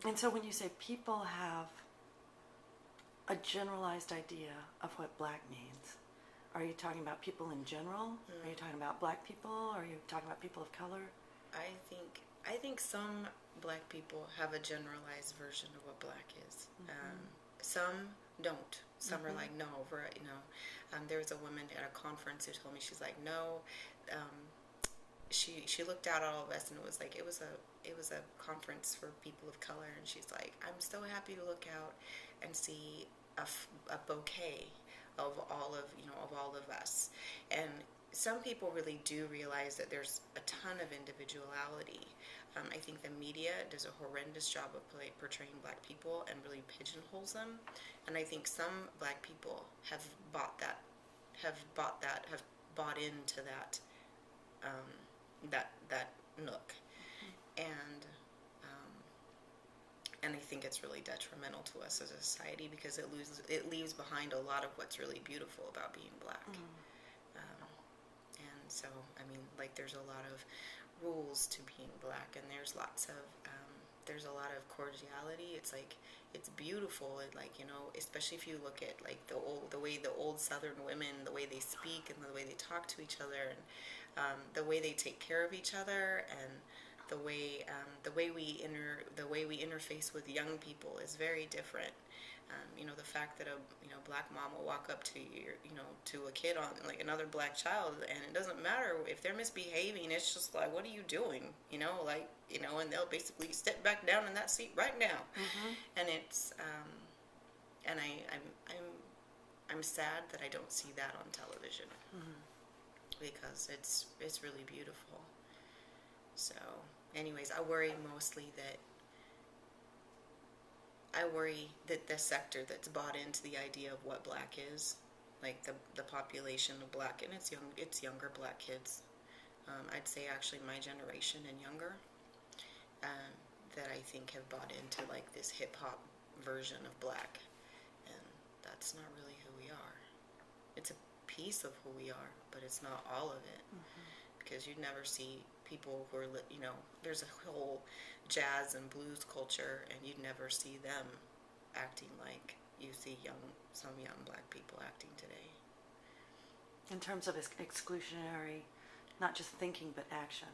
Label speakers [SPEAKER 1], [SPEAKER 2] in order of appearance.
[SPEAKER 1] And so when you say people have a generalized idea of what black means, are you talking about people in general? Are you talking about black people? Are you talking about people of color?
[SPEAKER 2] I think some black people have a generalized version of what black is. Some don't. Some are like, no, there was a woman at a conference who told me, she's like, no. She looked out at all of us, and it was a conference for people of color, and she's like, I'm so happy to look out and see a bouquet of all of us. And some people really do realize that there's a ton of individuality. I think the media does a horrendous job of portraying black people and really pigeonholes them. And I think some black people have bought into that that nook, and I think it's really detrimental to us as a society, because it leaves behind a lot of what's really beautiful about being black. And so, I mean, like, there's a lot of rules to being black, and there's a lot of cordiality. It's like, it's beautiful. It, like, especially if you look at like the way the old Southern women, the way they speak and the way they talk to each other, and the way they take care of each other, and the way we interface with young people is very different. The fact that a black mom will walk up to to a kid, on like another black child, and it doesn't matter if they're misbehaving. It's just like, what are you doing? And they'll basically step back down in that seat right now. And it's and I'm sad that I don't see that on television, because it's really beautiful. So, anyways, I worry that the sector that's bought into the idea of what black is, like the population of black, and it's younger black kids. I'd say actually my generation and younger, that I think have bought into like this hip hop version of black, and that's not really who we are. It's a piece of who we are, but it's not all of it. Because you'd never see people who are, there's a whole jazz and blues culture, and you'd never see them acting like you see some young black people acting today.
[SPEAKER 1] In terms of exclusionary, not just thinking, but action.